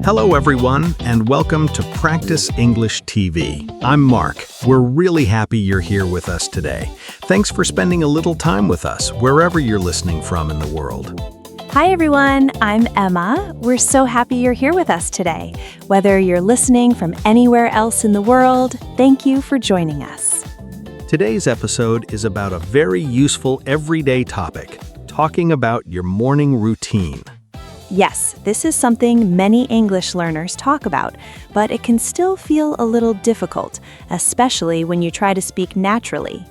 Hello, everyone, and welcome to Practice English TV. I'm Mark. We're really happy you're here with us today. Thanks for spending a little time with us, wherever you're listening from in the world. Hi, everyone. I'm Emma. We're so happy you're here with us today. Whether you're listening from anywhere else in the world, thank you for joining us. Today's episode is about a very useful everyday topic, talking about your morning routine. Yes, this is something many English learners talk about, but it can still feel a little difficult, especially when you try to speak naturally.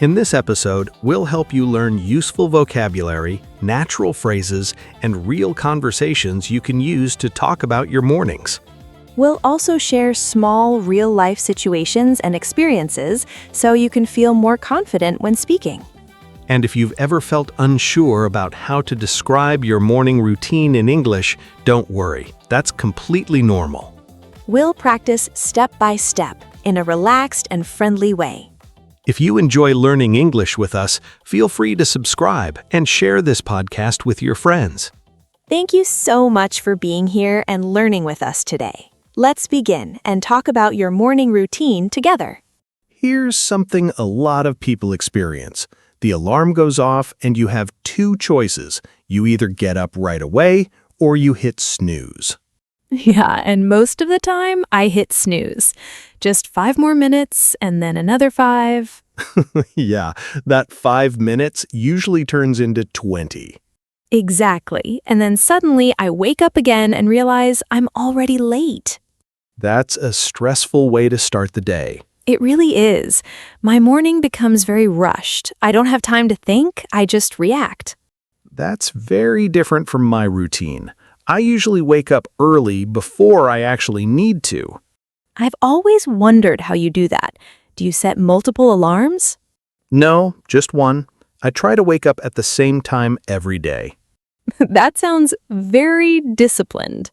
In this episode, we'll help you learn useful vocabulary, natural phrases, and real conversations you can use to talk about your mornings. We'll also share small, real-life situations and experiences so you can feel more confident when speaking. And if you've ever felt unsure about how to describe your morning routine in English, don't worry. That's completely normal. We'll practice step by step in a relaxed and friendly way. If you enjoy learning English with us, feel free to subscribe and share this podcast with your friends. Thank you so much for being here and learning with us today. Let's begin and talk about your morning routine together. Here's something a lot of people experience. The alarm goes off and you have two choices. You either get up right away or you hit snooze. Yeah, and most of the time, I hit snooze. Just 5 more minutes and then another 5. Yeah, that 5 minutes usually turns into 20. Exactly. And then suddenly I wake up again and realize I'm already late. That's a stressful way to start the day. It really is. My morning becomes very rushed. I don't have time to think, I just react. That's very different from my routine. I usually wake up early before I actually need to. I've always wondered how you do that. Do you set multiple alarms? No, just one. I try to wake up at the same time every day. That sounds very disciplined.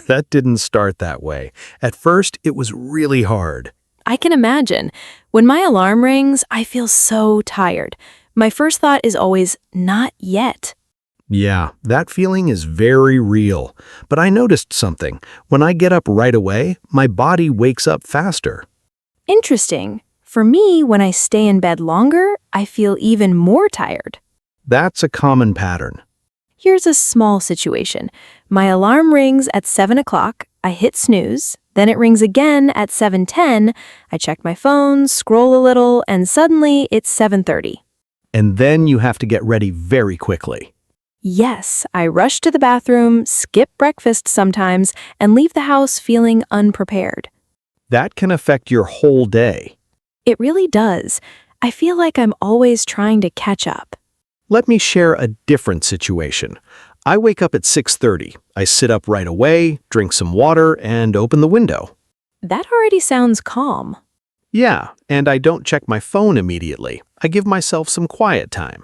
That didn't start that way. At first, it was really hard. I can imagine. When my alarm rings, I feel so tired. My first thought is always, not yet. Yeah, that feeling is very real. But I noticed something. When I get up right away, my body wakes up faster. Interesting. For me, when I stay in bed longer, I feel even more tired. That's a common pattern. Here's a small situation. My alarm rings at 7 o'clock, I hit snooze, then it rings again at 7:10, I check my phone, scroll a little, and suddenly it's 7:30. And then you have to get ready very quickly. Yes, I rush to the bathroom, skip breakfast sometimes, and leave the house feeling unprepared. That can affect your whole day. It really does. I feel like I'm always trying to catch up. Let me share a different situation. I wake up at 6:30. I sit up right away, drink some water, and open the window. That already sounds calm. Yeah, and I don't check my phone immediately. I give myself some quiet time.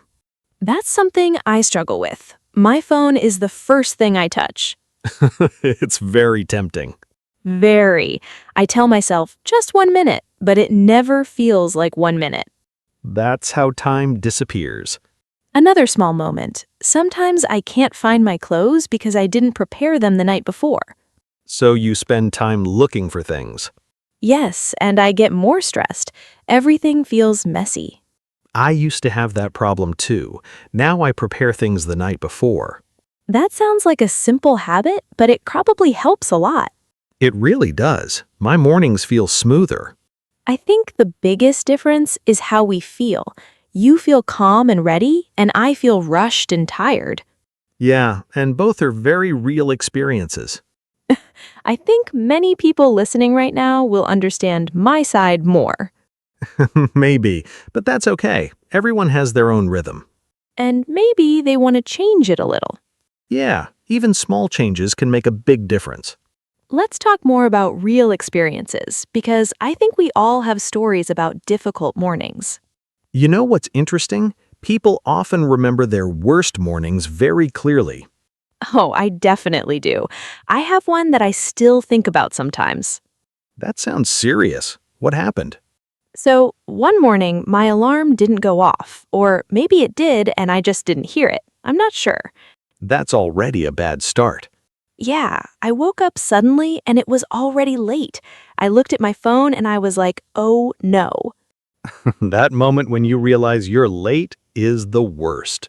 That's something I struggle with. My phone is the first thing I touch. It's very tempting. Very. I tell myself, just 1 minute, but it never feels like 1 minute. That's how time disappears. Another small moment. Sometimes I can't find my clothes because I didn't prepare them the night before. So you spend time looking for things. Yes, and I get more stressed. Everything feels messy. I used to have that problem too. Now I prepare things the night before. That sounds like a simple habit, but it probably helps a lot. It really does. My mornings feel smoother. I think the biggest difference is how we feel. You feel calm and ready, and I feel rushed and tired. Yeah, and both are very real experiences. I think many people listening right now will understand my side more. Maybe, but that's okay. Everyone has their own rhythm. And maybe they want to change it a little. Yeah, even small changes can make a big difference. Let's talk more about real experiences, because I think we all have stories about difficult mornings. You know what's interesting? People often remember their worst mornings very clearly. Oh, I definitely do. I have one that I still think about sometimes. That sounds serious. What happened? So, one morning, my alarm didn't go off, or maybe it did and I just didn't hear it. I'm not sure. That's already a bad start. Yeah, I woke up suddenly and it was already late. I looked at my phone and I was like, oh no. That moment when you realize you're late is the worst.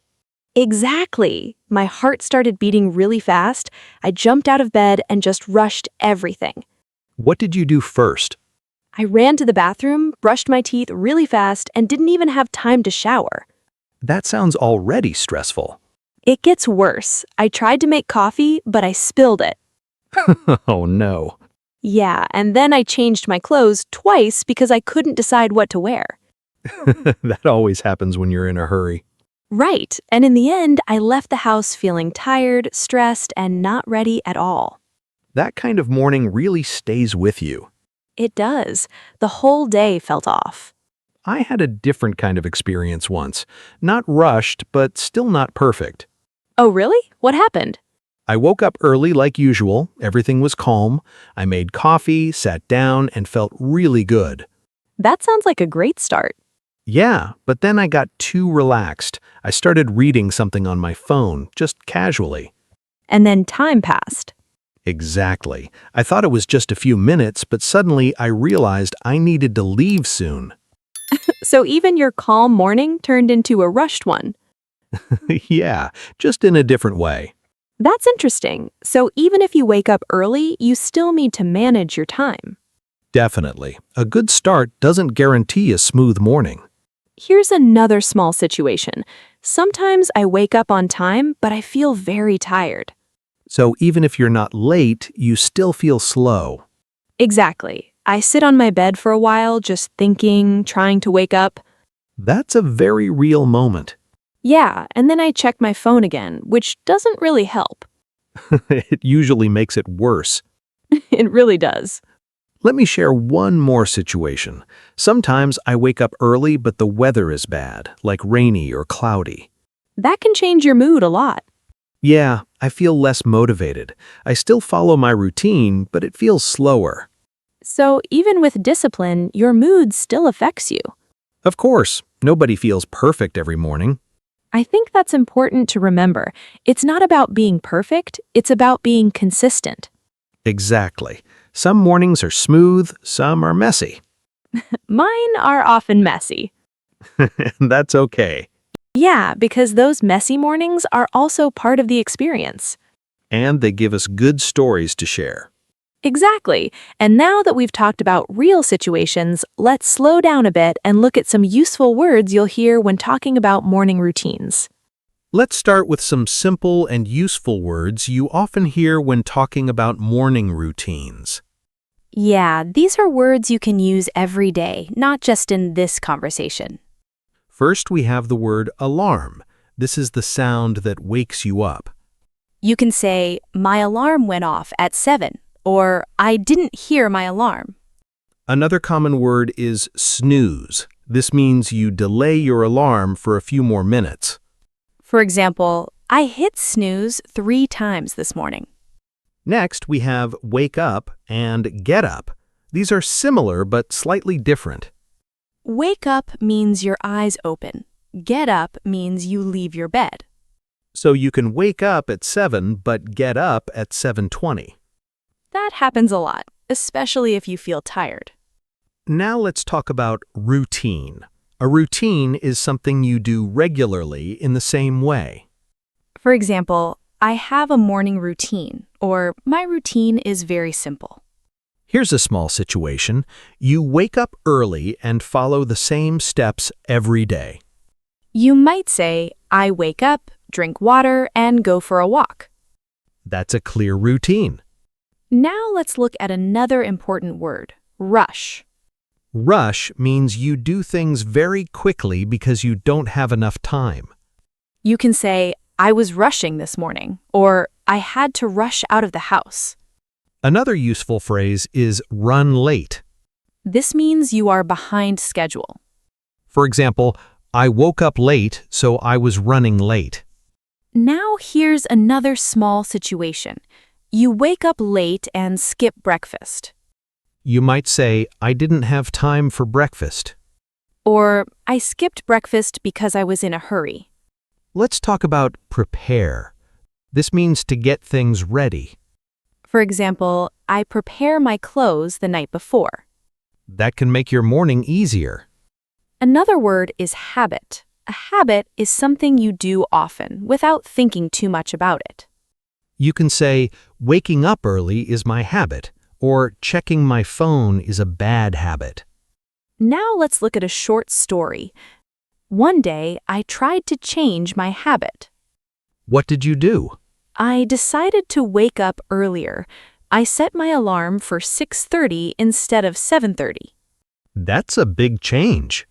Exactly. My heart started beating really fast. I jumped out of bed and just rushed everything. What did you do first? I ran to the bathroom, brushed my teeth really fast, and didn't even have time to shower. That sounds already stressful. It gets worse. I tried to make coffee, but I spilled it. Oh no. Yeah, and then I changed my clothes twice because I couldn't decide what to wear. That always happens when you're in a hurry. Right, and in the end, I left the house feeling tired, stressed, and not ready at all. That kind of morning really stays with you. It does. The whole day felt off. I had a different kind of experience once. Not rushed, but still not perfect. Oh, really? What happened? I woke up early like usual. Everything was calm. I made coffee, sat down, and felt really good. That sounds like a great start. Yeah, but then I got too relaxed. I started reading something on my phone, just casually. And then time passed. Exactly. I thought it was just a few minutes, but suddenly I realized I needed to leave soon. So even your calm morning turned into a rushed one. Yeah, just in a different way. That's interesting. So even if you wake up early, you still need to manage your time. Definitely. A good start doesn't guarantee a smooth morning. Here's another small situation. Sometimes I wake up on time, but I feel very tired. So even if you're not late, you still feel slow. Exactly. I sit on my bed for a while, just thinking, trying to wake up. That's a very real moment. Yeah, and then I check my phone again, which doesn't really help. It usually makes it worse. It really does. Let me share one more situation. Sometimes I wake up early, but the weather is bad, like rainy or cloudy. That can change your mood a lot. Yeah, I feel less motivated. I still follow my routine, but it feels slower. So even with discipline, your mood still affects you. Of course, nobody feels perfect every morning. I think that's important to remember. It's not about being perfect, it's about being consistent. Exactly. Some mornings are smooth, some are messy. Mine are often messy. That's okay. Yeah, because those messy mornings are also part of the experience. And they give us good stories to share. Exactly. And now that we've talked about real situations, let's slow down a bit and look at some useful words you'll hear when talking about morning routines. Let's start with some simple and useful words you often hear when talking about morning routines. Yeah, these are words you can use every day, not just in this conversation. First, we have the word alarm. This is the sound that wakes you up. You can say, my alarm went off at 7, or I didn't hear my alarm. Another common word is snooze. This means you delay your alarm for a few more minutes. For example, I hit snooze 3 times this morning. Next, we have wake up and get up. These are similar but slightly different. Wake up means your eyes open. Get up means you leave your bed. So you can wake up at 7 but get up at 7:20. That happens a lot, especially if you feel tired. Now let's talk about routine. A routine is something you do regularly in the same way. For example, I have a morning routine, or my routine is very simple. Here's a small situation. You wake up early and follow the same steps every day. You might say, I wake up, drink water, and go for a walk. That's a clear routine. Now let's look at another important word, rush. Rush means you do things very quickly because you don't have enough time. You can say, I was rushing this morning, or I had to rush out of the house. Another useful phrase is run late. This means you are behind schedule. For example, I woke up late, so I was running late. Now here's another small situation. You wake up late and skip breakfast. You might say, I didn't have time for breakfast. Or, I skipped breakfast because I was in a hurry. Let's talk about prepare. This means to get things ready. For example, I prepare my clothes the night before. That can make your morning easier. Another word is habit. A habit is something you do often without thinking too much about it. You can say, waking up early is my habit, or checking my phone is a bad habit. Now let's look at a short story. One day, I tried to change my habit. What did you do? I decided to wake up earlier. I set my alarm for 6:30 instead of 7:30. That's a big change.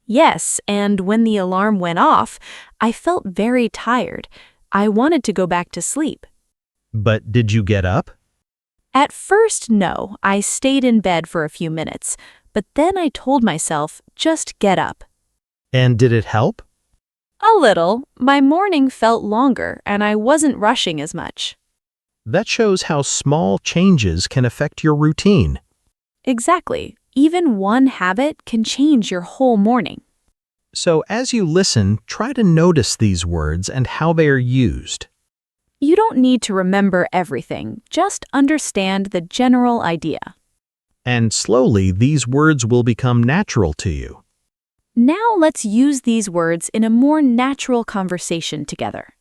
Yes, and when the alarm went off, I felt very tired. I wanted to go back to sleep. But did you get up? At first, no. I stayed in bed for a few minutes, but then I told myself, just get up. And did it help? A little. My morning felt longer, and I wasn't rushing as much. That shows how small changes can affect your routine. Exactly. Even one habit can change your whole morning. So as you listen, try to notice these words and how they are used. You don't need to remember everything, just understand the general idea. And slowly, these words will become natural to you. Now let's use these words in a more natural conversation together.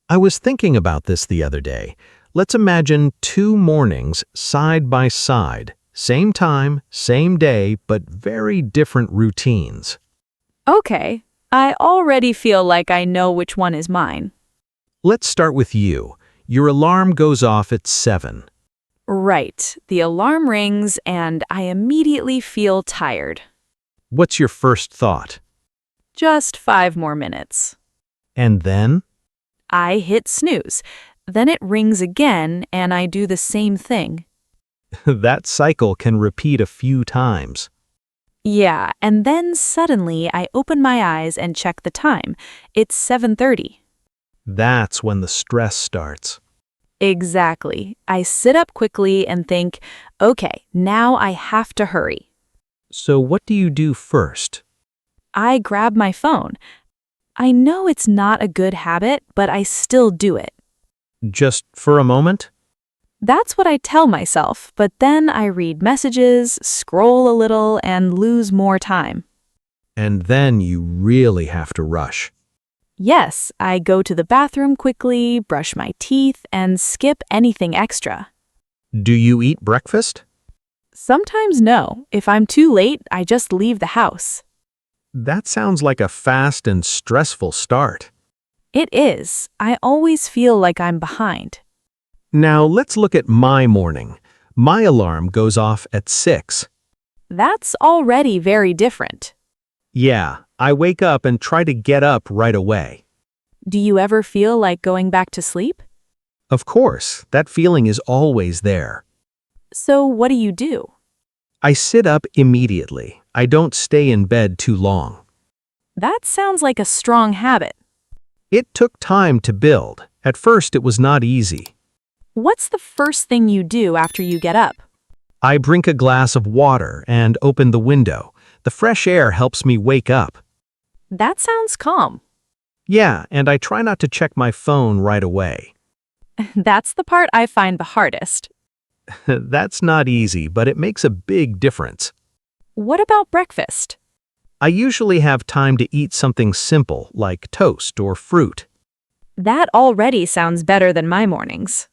I was thinking about this the other day. Let's imagine 2 mornings side by side, same time, same day, but very different routines. Okay, I already feel like I know which one is mine. Let's start with you. Your alarm goes off at 7. Right, the alarm rings and I immediately feel tired. What's your first thought? Just 5 more minutes. And then? I hit snooze. Then it rings again and I do the same thing. That cycle can repeat a few times. Yeah, and then suddenly I open my eyes and check the time. It's 7:30. That's when the stress starts. Exactly. I sit up quickly and think, okay, now I have to hurry. So what do you do first? I grab my phone. I know it's not a good habit, but I still do it. Just for a moment? That's what I tell myself, but then I read messages, scroll a little, and lose more time. And then you really have to rush. Yes, I go to the bathroom quickly, brush my teeth, and skip anything extra. Do you eat breakfast? Sometimes no. If I'm too late, I just leave the house. That sounds like a fast and stressful start. It is. I always feel like I'm behind. Now let's look at my morning. My alarm goes off at 6. That's already very different. Yeah, I wake up and try to get up right away. Do you ever feel like going back to sleep? Of course, that feeling is always there. So what do you do? I sit up immediately. I don't stay in bed too long. That sounds like a strong habit. It took time to build. At first, it was not easy. What's the first thing you do after you get up? I drink a glass of water and open the window. The fresh air helps me wake up. That sounds calm. Yeah, and I try not to check my phone right away. That's the part I find the hardest. That's not easy, but it makes a big difference. What about breakfast? I usually have time to eat something simple like toast or fruit. That already sounds better than my mornings.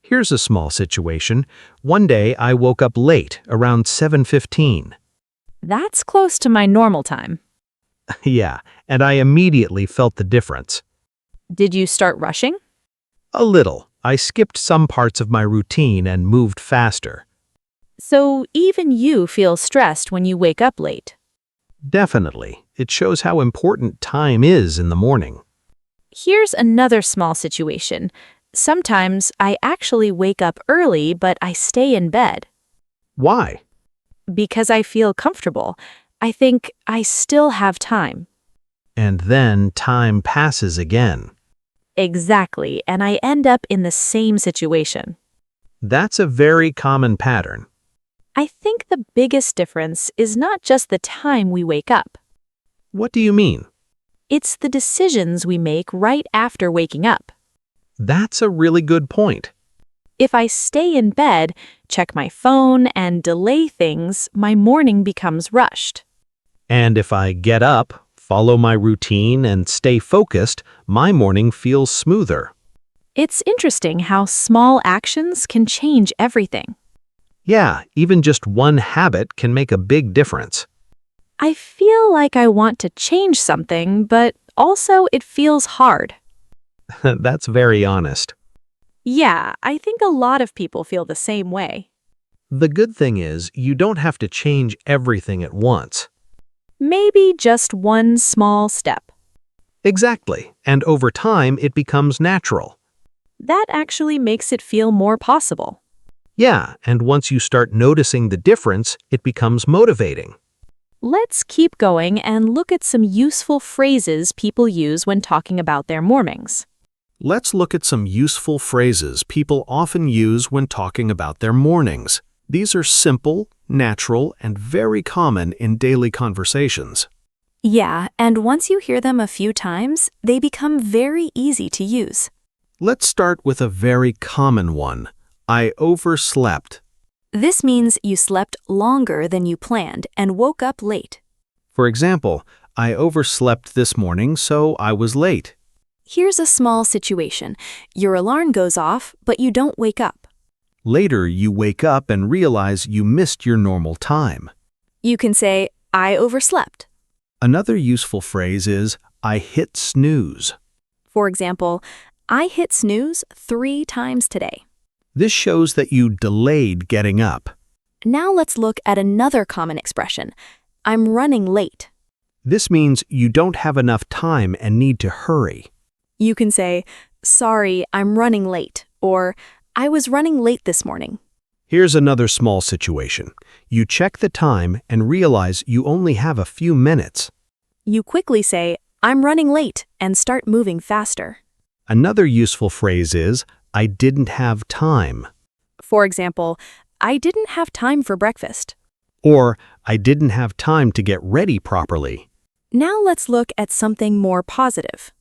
Here's a small situation. One day I woke up late, around 7:15. That's close to my normal time. Yeah, and I immediately felt the difference. Did you start rushing? A little. I skipped some parts of my routine and moved faster. So even you feel stressed when you wake up late. Definitely. It shows how important time is in the morning. Here's another small situation. Sometimes I actually wake up early, but I stay in bed. Why? Because I feel comfortable. I think I still have time. And then time passes again. Exactly, and I end up in the same situation. That's a very common pattern. I think the biggest difference is not just the time we wake up. What do you mean? It's the decisions we make right after waking up. That's a really good point. If I stay in bed, check my phone, and delay things, my morning becomes rushed. And if I get up, follow my routine, and stay focused, my morning feels smoother. It's interesting how small actions can change everything. Yeah, even just one habit can make a big difference. I feel like I want to change something, but also it feels hard. That's very honest. Yeah, I think a lot of people feel the same way. The good thing is, you don't have to change everything at once. Maybe just one small step. Exactly, and over time it becomes natural. That actually makes it feel more possible. Yeah, and once you start noticing the difference, it becomes motivating. Let's keep going and look at some useful phrases people use when talking about their mornings. Let's look at some useful phrases people often use when talking about their mornings. These are simple, natural, and very common in daily conversations. Yeah, and once you hear them a few times, they become very easy to use. Let's start with a very common one. I overslept. This means you slept longer than you planned and woke up late. For example, I overslept this morning, so I was late. Here's a small situation. Your alarm goes off, but you don't wake up. Later, you wake up and realize you missed your normal time. You can say, I overslept. Another useful phrase is, I hit snooze. For example, I hit snooze 3 times today. This shows that you delayed getting up. Now let's look at another common expression. I'm running late. This means you don't have enough time and need to hurry. You can say, sorry, I'm running late, or I was running late this morning. Here's another small situation. You check the time and realize you only have a few minutes. You quickly say, I'm running late, and start moving faster. Another useful phrase is, I didn't have time. For example, I didn't have time for breakfast. Or, I didn't have time to get ready properly. Now let's look at something more positive.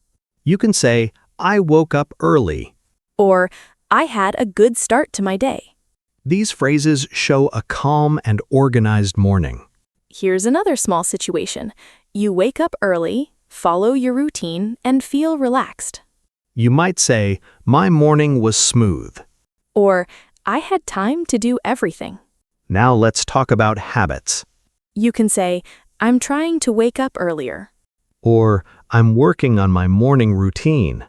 You can say, I woke up early. Or, I had a good start to my day. These phrases show a calm and organized morning. Here's another small situation. You wake up early, follow your routine, and feel relaxed. You might say, my morning was smooth. Or, I had time to do everything. Now let's talk about habits. You can say, I'm trying to wake up earlier. Or, I'm working on my morning routine.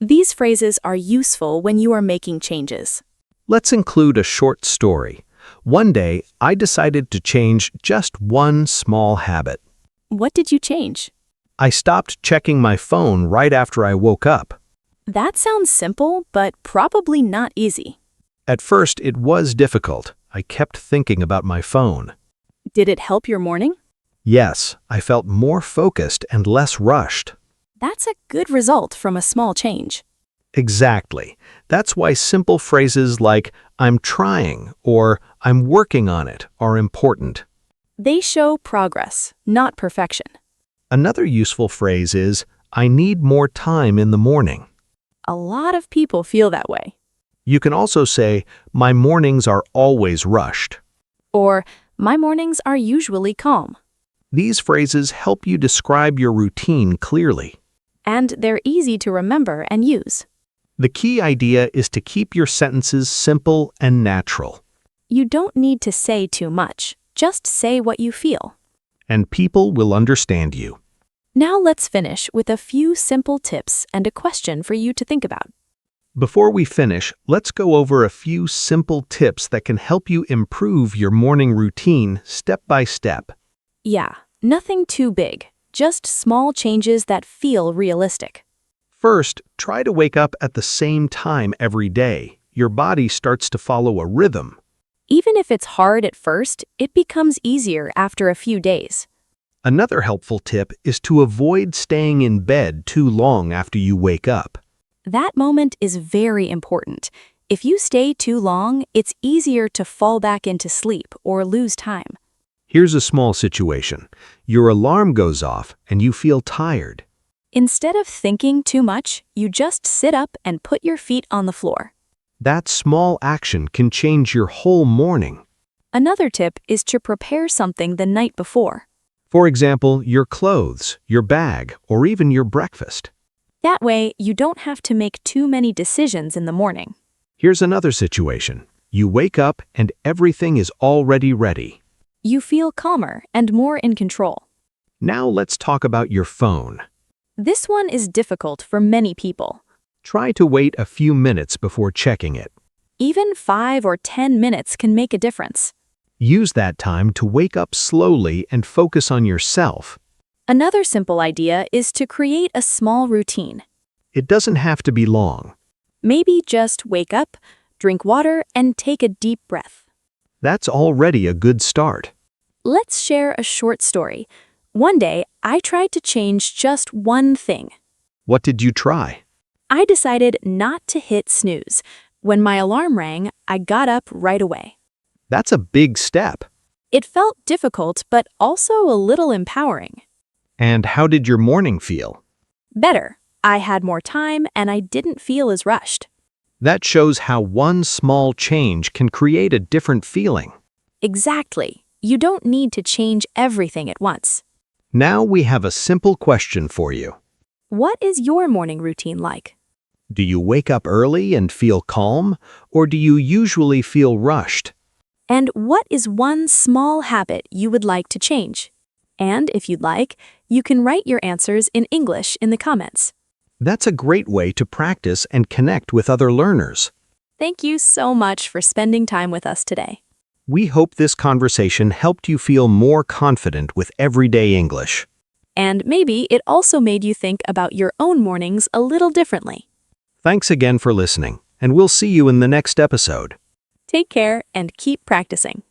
These phrases are useful when you are making changes. Let's include a short story. One day, I decided to change just one small habit. What did you change? I stopped checking my phone right after I woke up. That sounds simple, but probably not easy. At first, it was difficult. I kept thinking about my phone. Did it help your morning? Yes, I felt more focused and less rushed. That's a good result from a small change. Exactly. That's why simple phrases like, I'm trying or I'm working on it are important. They show progress, not perfection. Another useful phrase is, I need more time in the morning. A lot of people feel that way. You can also say, my mornings are always rushed. Or, my mornings are usually calm. These phrases help you describe your routine clearly. And they're easy to remember and use. The key idea is to keep your sentences simple and natural. You don't need to say too much. Just say what you feel. And people will understand you. Now let's finish with a few simple tips and a question for you to think about. Before we finish, let's go over a few simple tips that can help you improve your morning routine step by step. Yeah, nothing too big. Just small changes that feel realistic. First, try to wake up at the same time every day. Your body starts to follow a rhythm. Even if it's hard at first, it becomes easier after a few days. Another helpful tip is to avoid staying in bed too long after you wake up. That moment is very important. If you stay too long, it's easier to fall back into sleep or lose time. Here's a small situation. Your alarm goes off and you feel tired. Instead of thinking too much, you just sit up and put your feet on the floor. That small action can change your whole morning. Another tip is to prepare something the night before. For example, your clothes, your bag, or even your breakfast. That way, you don't have to make too many decisions in the morning. Here's another situation. You wake up and everything is already ready. You feel calmer and more in control. Now let's talk about your phone. This one is difficult for many people. Try to wait a few minutes before checking it. Even 5 or 10 minutes can make a difference. Use that time to wake up slowly and focus on yourself. Another simple idea is to create a small routine. It doesn't have to be long. Maybe just wake up, drink water, and take a deep breath. That's already a good start. Let's share a short story. One day, I tried to change just one thing. What did you try? I decided not to hit snooze. When my alarm rang, I got up right away. That's a big step. It felt difficult, but also a little empowering. And how did your morning feel? Better. I had more time and I didn't feel as rushed. That shows how one small change can create a different feeling. Exactly. You don't need to change everything at once. Now we have a simple question for you. What is your morning routine like? Do you wake up early and feel calm, or do you usually feel rushed? And what is one small habit you would like to change? And if you'd like, you can write your answers in English in the comments. That's a great way to practice and connect with other learners. Thank you so much for spending time with us today. We hope this conversation helped you feel more confident with everyday English. And maybe it also made you think about your own mornings a little differently. Thanks again for listening, and we'll see you in the next episode. Take care and keep practicing.